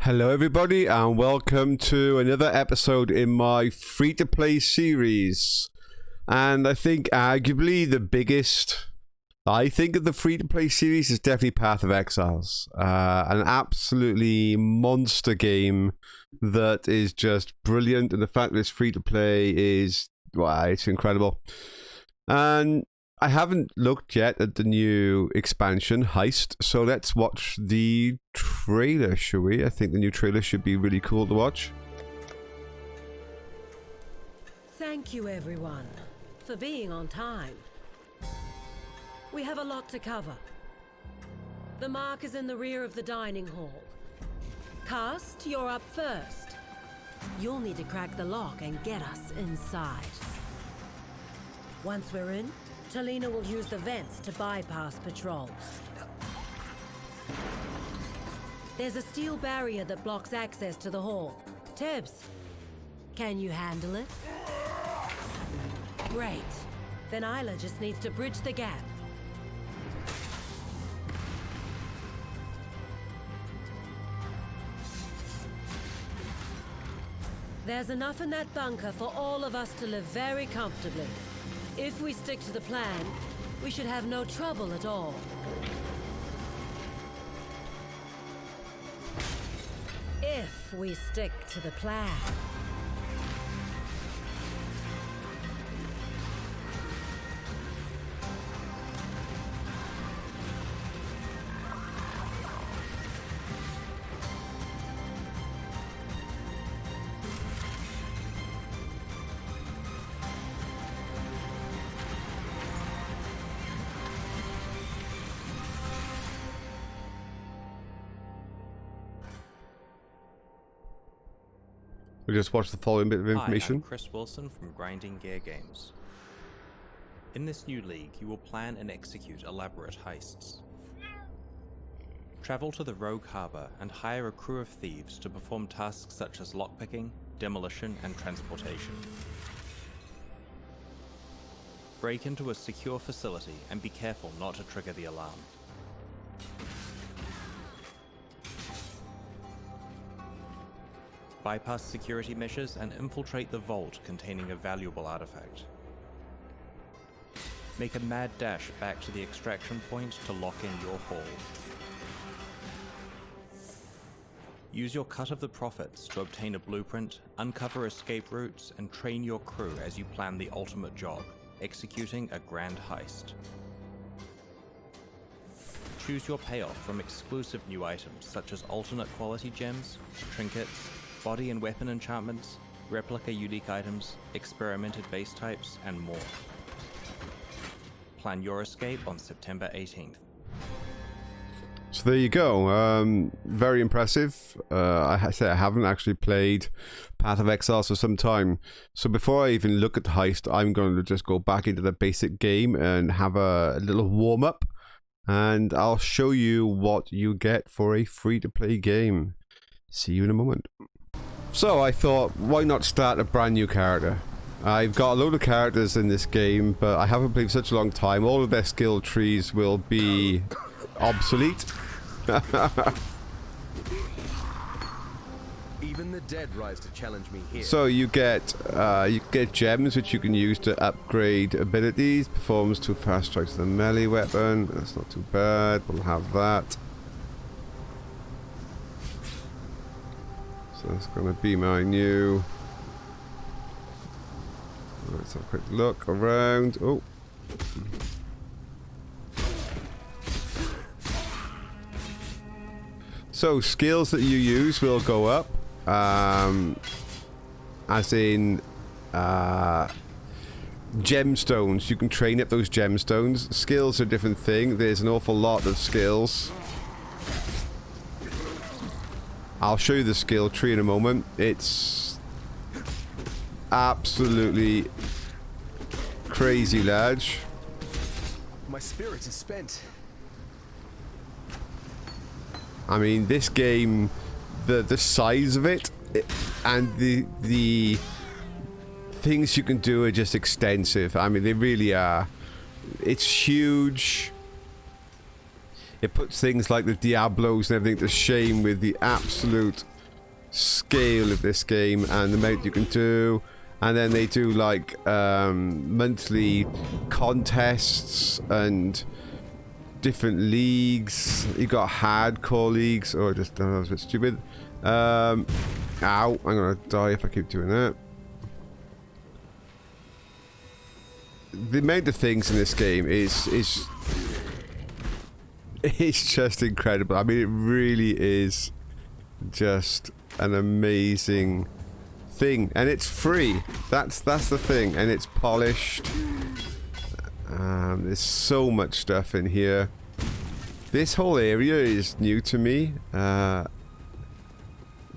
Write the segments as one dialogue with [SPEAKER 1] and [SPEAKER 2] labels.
[SPEAKER 1] Hello everybody and welcome to another episode in my free-to-play series. And I think arguably the biggest, of the free-to-play series is definitely Path of Exiles. An absolutely monster game that is just brilliant, and the fact that it's free-to-play is, wow, it's incredible. And I haven't looked yet at the new expansion, Heist, so let's watch the trailer, shall we? I think the new trailer should be really cool to watch.
[SPEAKER 2] Thank you, everyone, for being on time. We have a lot to cover. The mark is in the rear of the dining hall. Cast, you're up first. You'll need to crack the lock and get us inside. Once we're in, Talina will use the vents to bypass patrols. There's a steel barrier that blocks access to the hall. Tibbs, can you handle it? Great. Then Isla just needs to bridge the gap. There's enough in that bunker for all of us to live very comfortably. If we stick to the plan, we should have no trouble at all. If we stick to the plan.
[SPEAKER 1] We'll just watch the following bit of information.
[SPEAKER 3] Hi, I'm Chris Wilson from Grinding Gear Games. In this new league, you will plan and execute elaborate heists. Travel to the Rogue Harbor and hire a crew of thieves to perform tasks such as lockpicking, demolition, and transportation. Break into a secure facility and be careful not to trigger the alarm. Bypass security measures and infiltrate the vault containing a valuable artifact. Make a mad dash back to the extraction point to lock in your haul. Use your cut of the profits to obtain a blueprint, uncover escape routes, and train your crew as you plan the ultimate job, executing a grand heist. Choose your payoff from exclusive new items such as alternate quality gems, trinkets, body and weapon enchantments, replica unique items, experimented base types, and more. Plan your escape on September 18th.
[SPEAKER 1] So there you go. Very impressive. I haven't actually played Path of Exile for some time. So before I even look at the heist, I'm going to just go back into the basic game and have a little warm-up. And I'll show you what you get for a free-to-play game. See you in a moment. So I thought, why not start a brand new character? I've got a load of characters in this game, but I haven't played for such a long time. All of their skill trees will be obsolete.
[SPEAKER 4] Even the dead rise to challenge me here.
[SPEAKER 1] So you get gems which you can use to upgrade abilities. Performs 2 fast strikes with a melee weapon. That's not too bad. We'll have that. So that's going to be my new... Let's have a quick look around. Oh. So skills that you use will go up. As in... gemstones. You can train up those gemstones. Skills are a different thing. There's an awful lot of skills. I'll show you the skill tree in a moment. It's absolutely crazy large.
[SPEAKER 4] My spirit is spent.
[SPEAKER 1] I mean, this game, the size of it, and the things you can do are just extensive. I mean, they really are. It's huge. It puts things like the Diablos and everything to shame with the absolute scale of this game and the amount you can do. And then they do like monthly contests and different leagues. You got hardcore leagues, or just that was a bit stupid. Ow! I'm gonna die if I keep doing that. The amount of things in this game is it's just incredible. I mean, it really is just an amazing thing, and it's free. That's the thing, and it's polished. There's so much stuff in here. This whole area is new to me.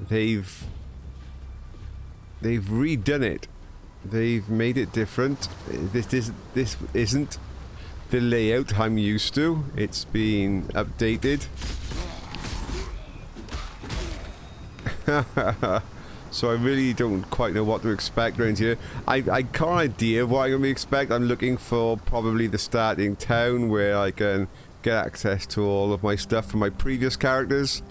[SPEAKER 1] They've redone it. They've made it different. This isn't the layout I'm used to. It's been updated. So I really don't quite know what to expect around here. I got an idea of what I'm going to expect. I'm looking for probably the starting town where I can get access to all of my stuff from my previous characters.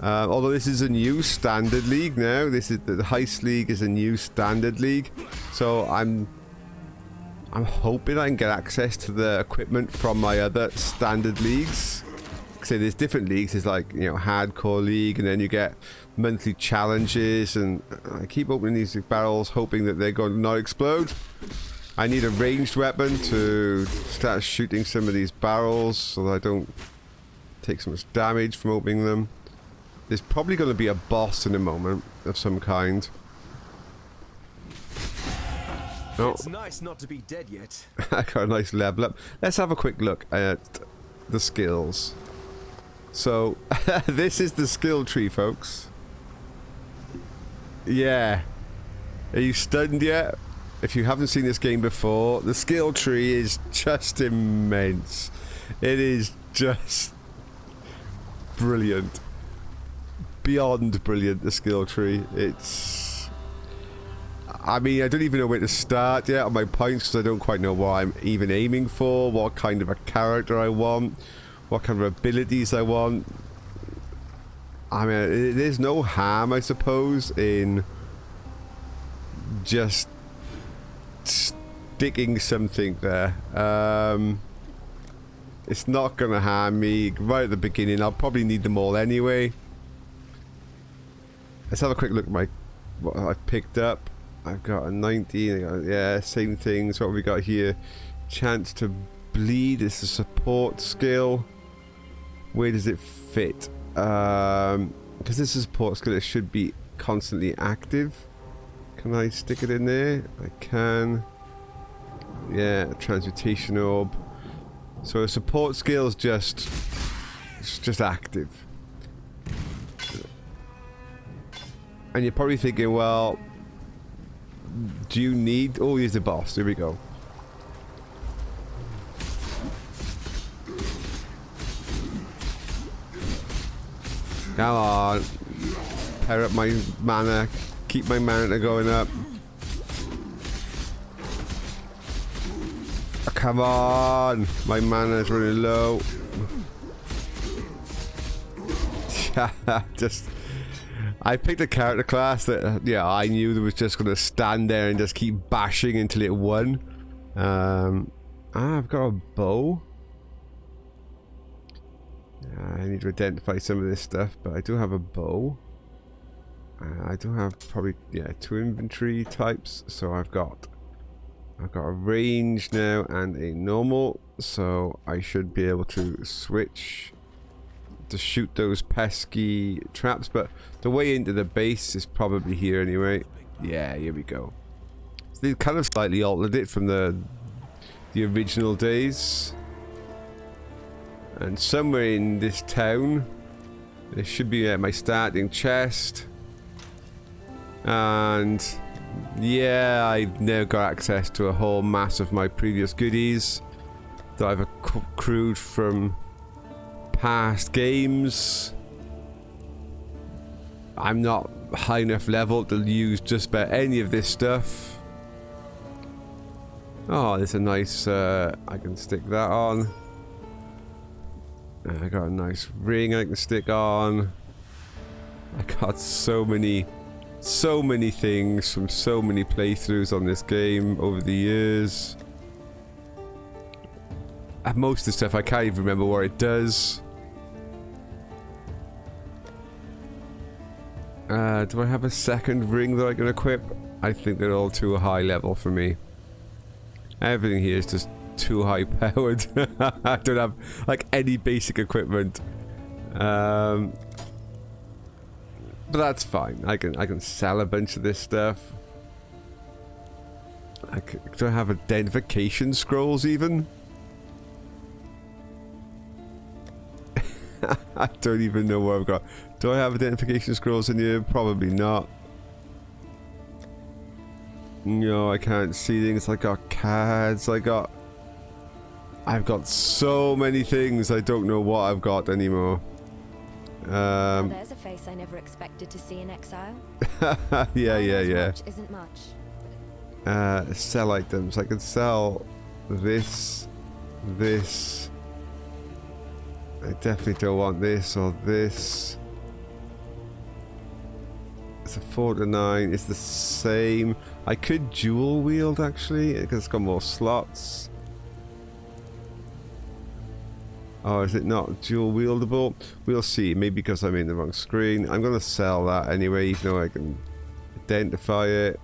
[SPEAKER 1] Although this is a new standard league now. This is the Heist League is a new standard league. So I'm hoping I can get access to the equipment from my other standard leagues. So there's different leagues. There's like, you know, hardcore league, and then you get monthly challenges, and I keep opening these barrels hoping that they're going to not explode. I need a ranged weapon to start shooting some of these barrels so that I don't take so much damage from opening them. There's probably going to be a boss in a moment of some kind. Oh.
[SPEAKER 4] It's nice not to be dead yet.
[SPEAKER 1] I got a nice level up. Let's have a quick look at the skills. So, this is the skill tree, folks. Yeah. Are you stunned yet? If you haven't seen this game before, the skill tree is just immense. It is just brilliant. Beyond brilliant, the skill tree. It's... I mean, I don't even know where to start yet on my points because I don't quite know what I'm even aiming for, what kind of a character I want, what kind of abilities I want. I mean, there's no harm, I suppose, in just sticking something there. It's not going to harm me right at the beginning. I'll probably need them all anyway. Let's have a quick look at what I've picked up. I've got a 19, yeah, same things. What have we got here? Chance to bleed is a support skill. Where does it fit? Because this is a support skill, it should be constantly active. Can I stick it in there? I can. Yeah, transmutation orb. So a support skill is just active. And you're probably thinking, well, do you need... Oh, here's the boss. Here we go. Come on. Pair up my mana. Keep my mana going up. Oh, come on. My mana is running low. I picked a character class that, yeah, I knew that was just going to stand there and just keep bashing until it won. I've got a bow. I need to identify some of this stuff, but I do have a bow. I do have probably, yeah, 2 inventory types. So I've got a range now and a normal. So I should be able to switch to shoot those pesky traps, but the way into the base is probably here anyway. Yeah, here we go. So they kind of slightly altered it from the original days. And somewhere in this town there should be my starting chest. And yeah, I've now got access to a whole mass of my previous goodies that I've accrued from past games. I'm not high enough level to use just about any of this stuff. Oh, there's a nice I can stick that on. I got a nice ring I can stick on. I got so many things from so many playthroughs on this game over the years. And most of the stuff I can't even remember what it does. Do I have a second ring that I can equip? I think they're all too high level for me. Everything here is just too high powered. I don't have like any basic equipment. But that's fine. I can sell a bunch of this stuff. Do I have identification scrolls even? I don't even know what I've got. Do I have identification scrolls in here? Probably not. No, I can't see things. I got cards. I've got so many things. I don't know what I've got anymore.
[SPEAKER 5] Well, there's a face I never expected to see in Exile.
[SPEAKER 1] yeah.
[SPEAKER 5] Much isn't much.
[SPEAKER 1] Sell items. I can sell this. I definitely don't want this or this. It's a 4 to 9. It's the same. I could dual wield actually because it's got more slots. Oh, is it not dual wieldable? We'll see. Maybe because I'm in the wrong screen. I'm gonna sell that anyway, even though I can identify it.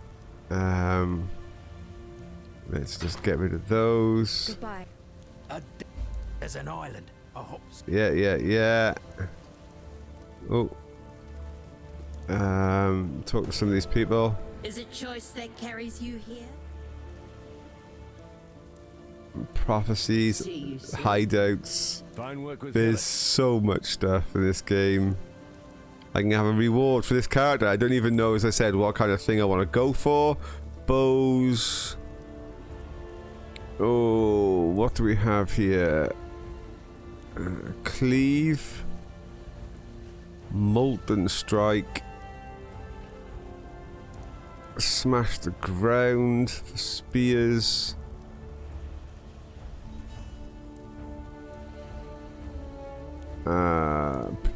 [SPEAKER 1] Let's just get rid of those.
[SPEAKER 5] Goodbye.
[SPEAKER 4] There's an island. Oh.
[SPEAKER 1] Yeah. Oh. Talk to some of these people.
[SPEAKER 6] Is it choice that carries you here?
[SPEAKER 1] Prophecies,
[SPEAKER 6] See you soon.
[SPEAKER 1] hideouts.
[SPEAKER 4] Fine work with
[SPEAKER 1] There's so much stuff in this game. I can have a reward for this character. I don't even know, as I said, what kind of thing I want to go for. Bows. Oh, what do we have here? Cleave. Molten Strike. Smash the ground for spears.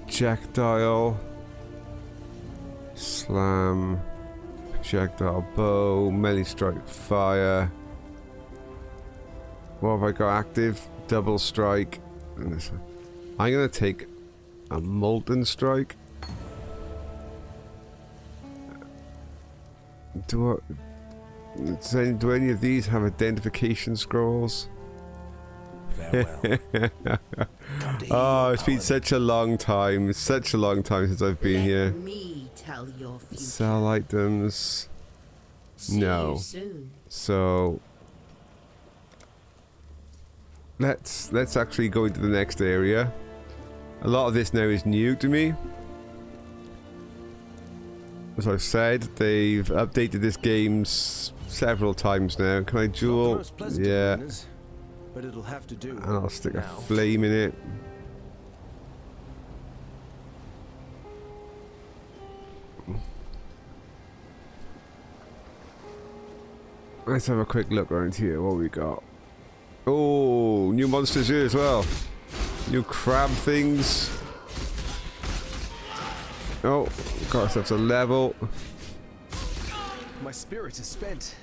[SPEAKER 1] Projectile. Slam. Projectile bow. Melee strike fire. What have I got active? Double strike. I'm gonna take a molten strike. Do any of these have identification scrolls? Oh, it's been such a long time. It's such a long time since I've been here.
[SPEAKER 6] Me tell your future.
[SPEAKER 1] Sell items. No.
[SPEAKER 6] See you soon.
[SPEAKER 1] So let's actually go into the next area. A lot of this now is new to me. As I've said, they've updated this game several times now. Can I duel? Yeah.
[SPEAKER 4] But it'll have to do.
[SPEAKER 1] And I'll stick a
[SPEAKER 4] now.
[SPEAKER 1] flame in it. Let's have a quick look around here. What we got? Oh, new monsters here as well. New crab things. Oh, got ourselves a level.
[SPEAKER 4] My spirit is spent.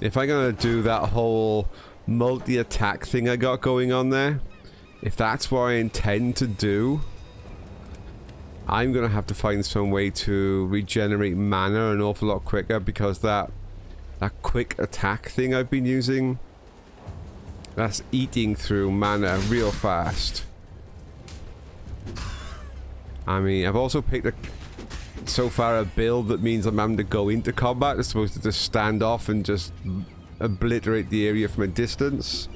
[SPEAKER 1] If I'm gonna do that whole multi-attack thing I got going on there, if that's what I intend to do, I'm gonna have to find some way to regenerate mana an awful lot quicker, because that quick attack thing I've been using, that's eating through mana real fast. I mean, I've also picked so far a build that means I'm having to go into combat as opposed to just stand off and just obliterate the area from a distance.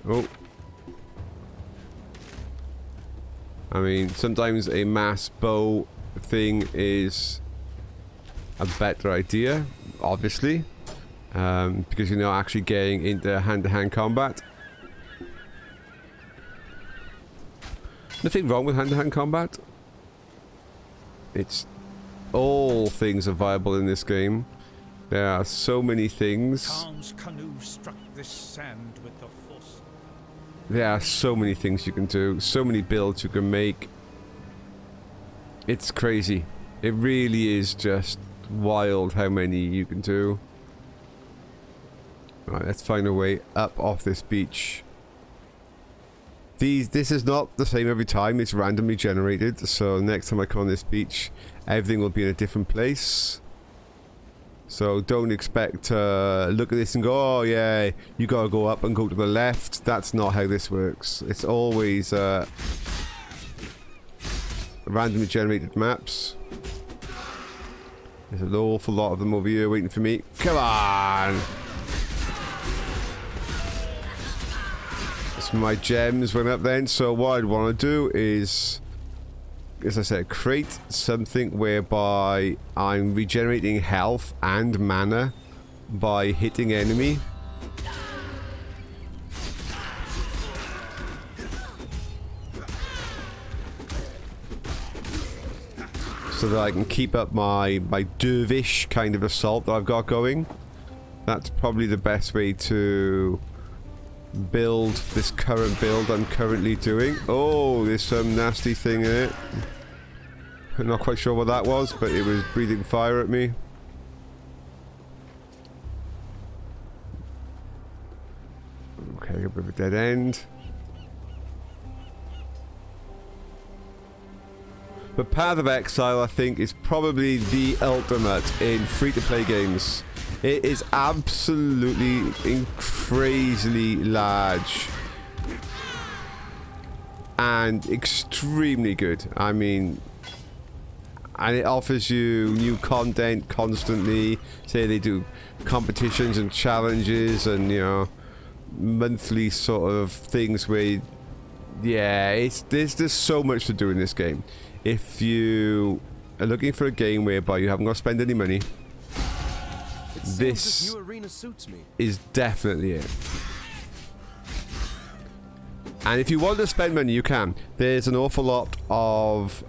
[SPEAKER 1] Oh. I mean, sometimes a mass bow thing is a better idea, obviously, because you're not actually getting into hand-to-hand combat. Nothing wrong with hand-to-hand combat. It's all things are viable in this game. There are so many things.
[SPEAKER 7] Khan's canoe struck this sand with the force.
[SPEAKER 1] There are so many things you can do. So many builds you can make. It's crazy. It really is just wild how many you can do. Alright, let's find a way up off this beach. This is not the same every time, it's randomly generated, so next time I come on this beach, everything will be in a different place. So don't expect to look at this and go, oh yeah, you gotta go up and go to the left. That's not how this works. It's always randomly generated maps. There's an awful lot of them over here waiting for me. Come on! So my gems went up then, so what I'd want to do is, as I said, create something whereby I'm regenerating health and mana by hitting enemy. So that I can keep up my dervish kind of assault that I've got going. That's probably the best way to build this current build I'm currently doing. Oh, there's some nasty thing in it. I'm not quite sure what that was, but it was breathing fire at me. Okay, a bit of a dead end. But Path of Exile, I think, is probably the ultimate in free-to-play games. It is absolutely crazily large. And extremely good. I mean, and it offers you new content constantly. Say they do competitions and challenges and, you know, monthly sort of things where, yeah, there's just so much to do in this game. If you are looking for a game whereby you haven't got to spend any money, this
[SPEAKER 4] new arena suits me.
[SPEAKER 1] is definitely it. And if you want to spend money, you can. There's an awful lot of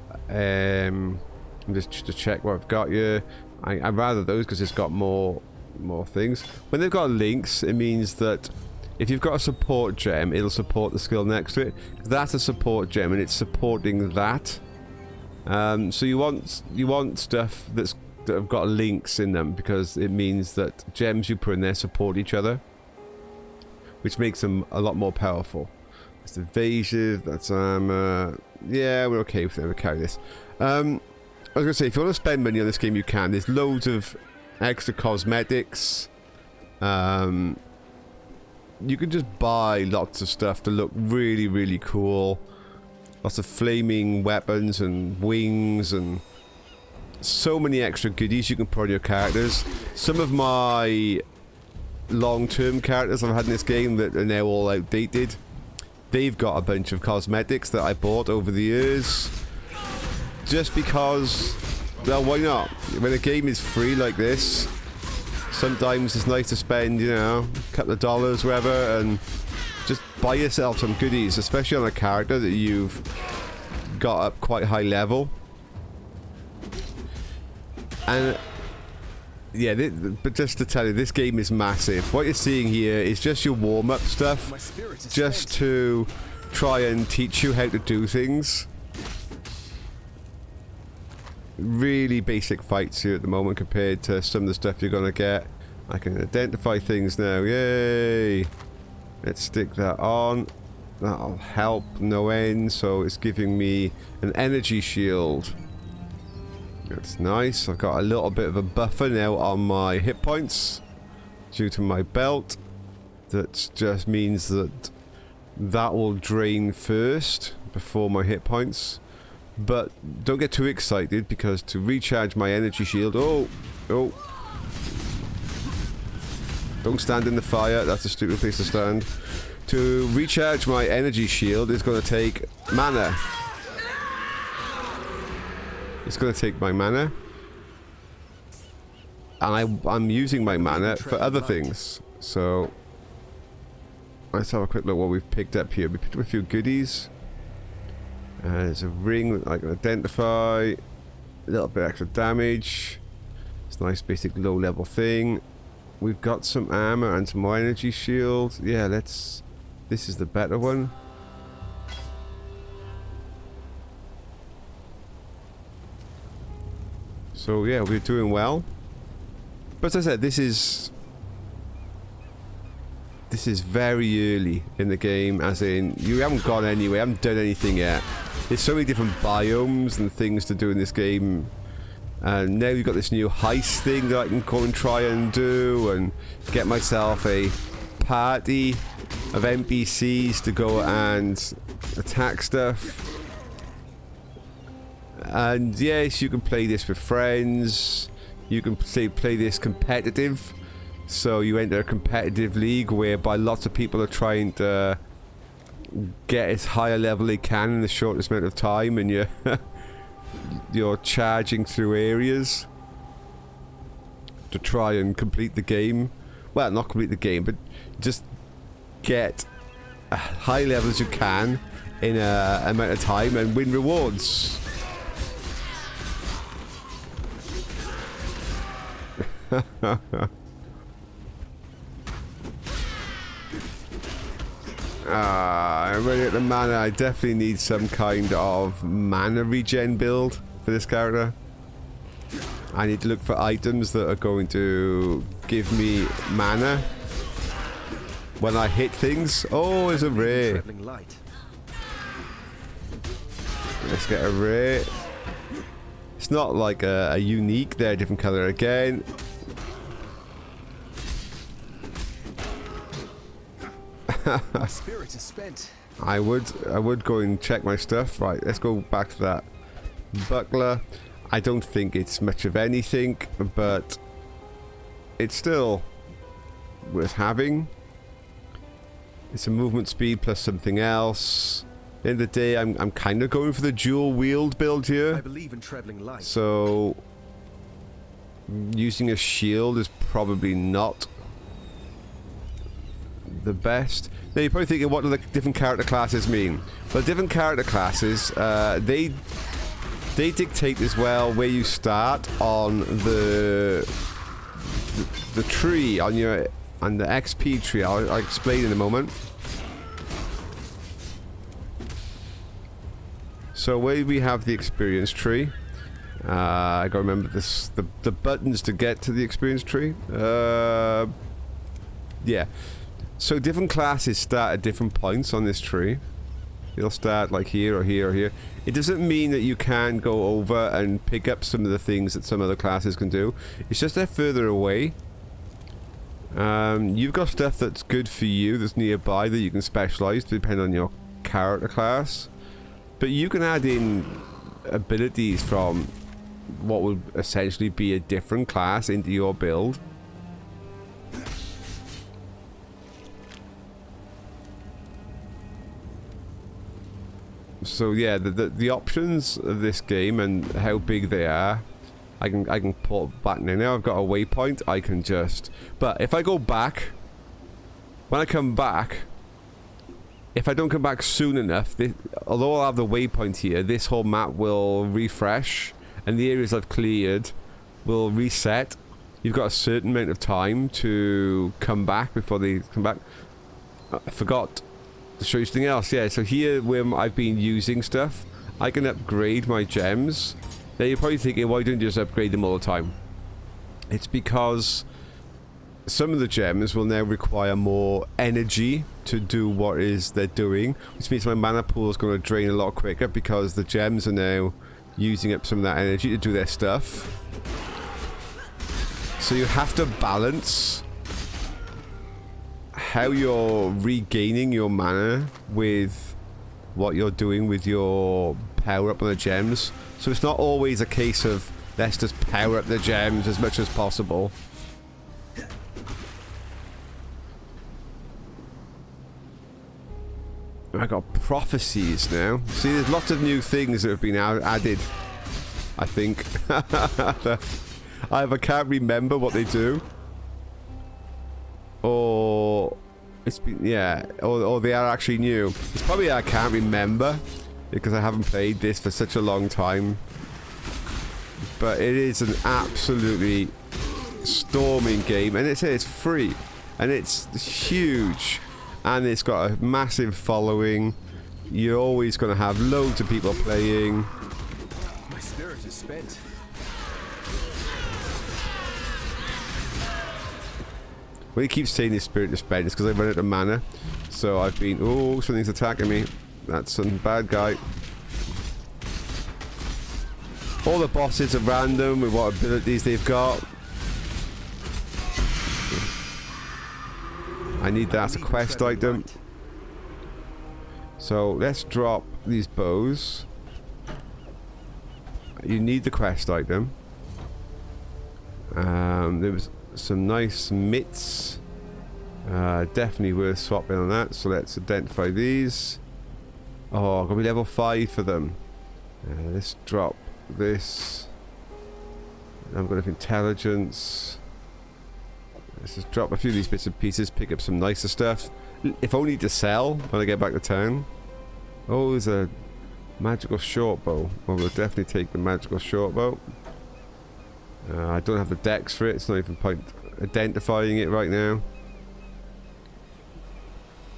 [SPEAKER 1] just to check what I've got here. I'd rather those because it's got more things. When they've got links, it means that if you've got a support gem, it'll support the skill next to it. That's a support gem, and it's supporting that. So you want stuff that have got links in them, because it means that gems you put in there support each other, which makes them a lot more powerful. That's evasive, that's armor. Yeah, we're okay with it. We'll carry this. I was gonna say, if you want to spend money on this game, you can. There's loads of extra cosmetics. You can just buy lots of stuff to look really, really cool. Lots of flaming weapons and wings and so many extra goodies you can put on your characters. Some of my long-term characters I've had in this game that are now all outdated, they've got a bunch of cosmetics that I bought over the years. Just because, well, why not? When a game is free like this, sometimes it's nice to spend, you know, a couple of dollars, whatever, and just buy yourself some goodies, especially on a character that you've got up quite high level. And yeah, but just to tell you, this game is massive. What you're seeing here is just your warm-up stuff, just to try and teach you how to do things. Really basic fights here at the moment compared to some of the stuff you're gonna get. I can identify things now. Yay! Let's stick that on. That'll help no end. So it's giving me an energy shield. That's nice. I've got a little bit of a buffer now on my hit points due to my belt. That just means that that will drain first before my hit points. But don't get too excited, because to recharge my energy shield... Oh! Don't stand in the fire. That's a stupid place to stand. To recharge my energy shield is going to take mana. It's going to take my mana. And I'm using my mana for other things. So let's have a quick look what we've picked up here. We picked up a few goodies. There's a ring that I can identify. A little bit extra damage. It's a nice basic low level thing. We've got some armor and some more energy shield. Yeah, let's... This is the better one. So yeah, we're doing well. But as I said, this is very early in the game, as in you haven't gone anywhere, haven't done anything yet. There's so many different biomes and things to do in this game. And now you've got this new heist thing that I can go and try and do, and get myself a party of NPCs to go and attack stuff. And yes, you can play this with friends. You can play this competitive. So you enter a competitive league whereby lots of people are trying to get as high a level they can in the shortest amount of time, and you're you're charging through areas to try and complete the game. Well, not complete the game, but just get as high level as you can in a amount of time and win rewards. I'm ready at the mana. I definitely need some kind of mana regen build for this character. I need to look for items that are going to give me mana when I hit things. Oh, there's a rare. Let's get a rare. It's not like a unique. They're a different color again.
[SPEAKER 4] My spirit is spent.
[SPEAKER 1] I would go and check my stuff. Right, let's go back to that buckler. I don't think it's much of anything, but it's still worth having. It's a movement speed plus something else. At the end of the day, I'm kind of going for the dual wield build here.
[SPEAKER 4] I believe in traveling light.
[SPEAKER 1] So using a shield is probably not the best. Now you're probably thinking, what do the different character classes mean? Well, different character classes, they dictate as well where you start on the tree on the XP tree. I'll explain in a moment. So where we have the experience tree, I gotta remember this, the buttons to get to the experience tree. Yeah. So different classes start at different points on this tree. They'll start like here or here or here. It doesn't mean that you can go over and pick up some of the things that some other classes can do. It's just they're further away. You've got stuff that's good for you that's nearby that you can specialize depending on your character class. But you can add in abilities from what would essentially be a different class into your build. So yeah, the options of this game and how big they are, I can pull back now. Now I've got a waypoint. I can just. But if I go back, when I come back, if I don't come back soon enough, although I'll have the waypoint here, this whole map will refresh, and the areas I've cleared will reset. You've got a certain amount of time to come back before they come back. I forgot to show you something else. Yeah, so here where I've been using stuff, I can upgrade my gems. Now you're probably thinking, why don't you just upgrade them all the time? It's because some of the gems will now require more energy to do what is they're doing, which means my mana pool is going to drain a lot quicker because the gems are now using up some of that energy to do their stuff. So you have to balance how you're regaining your mana with what you're doing with your power up on the gems. So it's not always a case of let's just power up the gems as much as possible. I got prophecies now. See, there's lots of new things that have been added, I think. I can't remember what they do. Or it's been, yeah, or they are actually new. It's probably I can't remember because I haven't played this for such a long time. But it is an absolutely storming game, and it's free, and it's huge, and it's got a massive following. You're always going to have loads of people playing.
[SPEAKER 4] My spirit is spent.
[SPEAKER 1] When he keeps saying his spirit to spend, it's because I run out of mana. So I've been... Oh, something's attacking me. That's some bad guy. All the bosses are random with what abilities they've got. I need that as a quest item. So let's drop these bows. You need the quest item. There was some nice mitts. Definitely worth swapping on that. So let's identify these. Oh, gonna be level 5 for them. Let's drop this. I'm gonna have intelligence. Let's just drop a few of these bits and pieces, pick up some nicer stuff. If only to sell when I get back to town. Oh, there's a magical short bow. Well, we'll definitely take the magical short bow. I don't have the dex for it. It's not even point identifying it right now.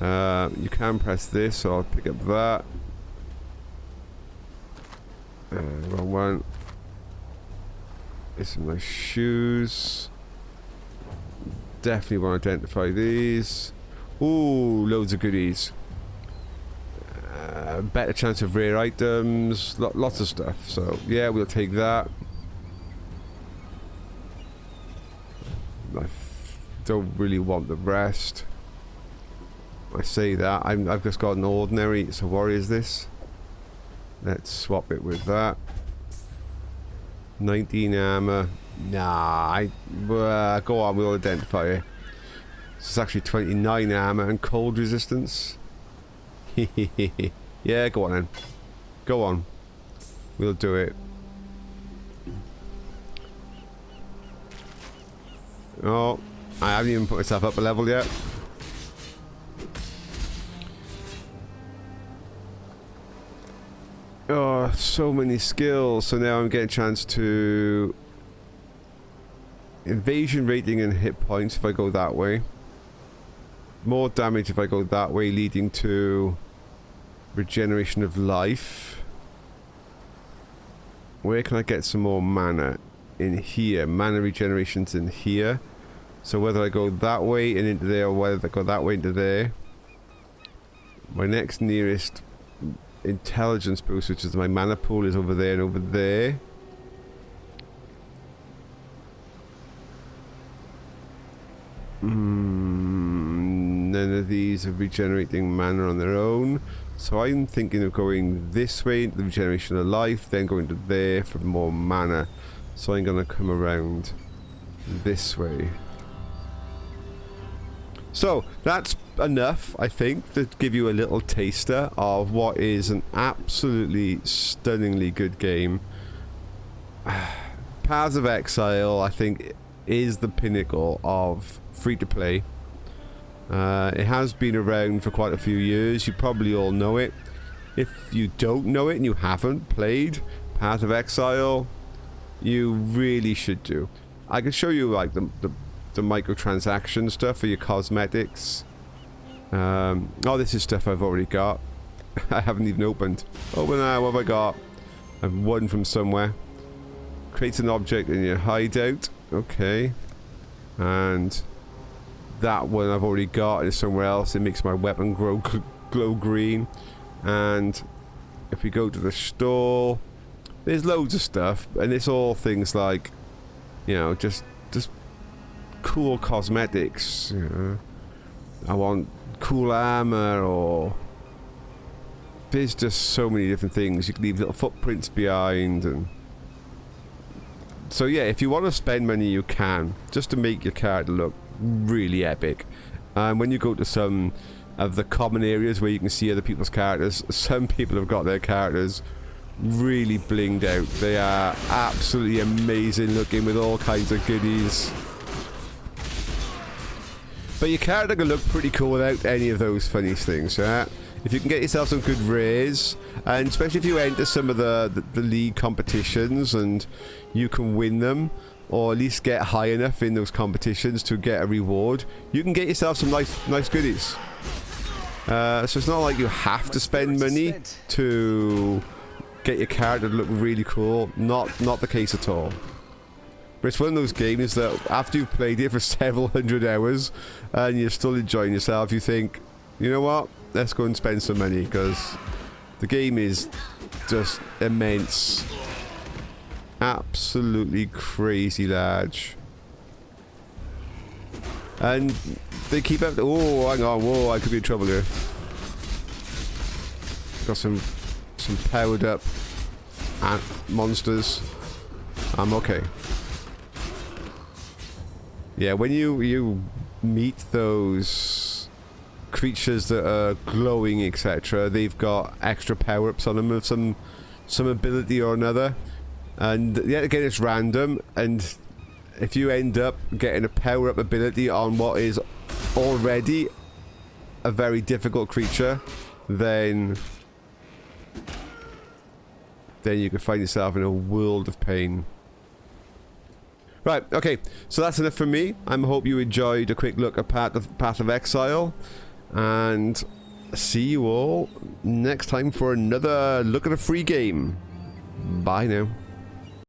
[SPEAKER 1] You can press this, so I'll pick up that. Wrong one. There's some nice shoes. Definitely want to identify these. Ooh, loads of goodies. Better chance of rare items. Lots of stuff. So, yeah, we'll take that. I don't really want the rest. I say that. I've just got an ordinary. So, what is this? Let's swap it with that. 19 armor. Nah, go on, we'll identify it. It's actually 29 armor and cold resistance. Yeah, go on then. Go on. We'll do it. Oh, I haven't even put myself up a level yet. Oh, so many skills. So now I'm getting a chance to... Invasion rating and hit points if I go that way. More damage if I go that way, leading to... Regeneration of life. Where can I get some more mana? In here. Mana regeneration's in here. So whether I go that way and into there, or whether I go that way into there. My next nearest intelligence boost, which is my mana pool, is over there and over there. None of these are regenerating mana on their own. So I'm thinking of going this way into the regeneration of life, then going to there for more mana. So I'm going to come around this way. So that's enough, I think, to give you a little taster of what is an absolutely stunningly good game. Paths of Exile, I think, is the pinnacle of free-to-play. It has been around for quite a few years. You probably all know it. If you don't know it and you haven't played Path of Exile, you really should do. I can show you like the microtransaction stuff for your cosmetics. Oh, this is stuff I've already got. I haven't even opened. Open now, what have I got? I've won from somewhere. Creates an object in your hideout. Okay. And that one I've already got is somewhere else. It makes my weapon glow green. And if we go to the store, there's loads of stuff, and it's all things like, you know, just cool cosmetics. You know, I want cool armor, or there's just so many different things. You can leave little footprints behind, and so yeah, if you want to spend money, you can, just to make your character look really epic. And when you go to some of the common areas where you can see other people's characters, some people have got their characters really blinged out. They are absolutely amazing looking with all kinds of goodies. But your character can look pretty cool without any of those funny things, right? If you can get yourself some good rares, and especially if you enter some of the league competitions and you can win them, or at least get high enough in those competitions to get a reward, you can get yourself some nice goodies. So it's not like you have to spend money to get your character to look really cool. Not the case at all. But it's one of those games that after you've played it for several hundred hours and you're still enjoying yourself, you think, you know what, let's go and spend some money, because the game is just immense. Absolutely crazy large. And they keep up. Oh, hang on. Whoa, I could be in trouble here. Got some powered up monsters. I'm okay. Yeah, when you meet those creatures that are glowing, etc., they've got extra power-ups on them of some ability or another. And yet again, it's random, and if you end up getting a power-up ability on what is already a very difficult creature, then you can find yourself in a world of pain. Right, okay, so that's enough from me. I hope you enjoyed a quick look at Path of Exile, and see you all next time for another look at a free game. Bye now.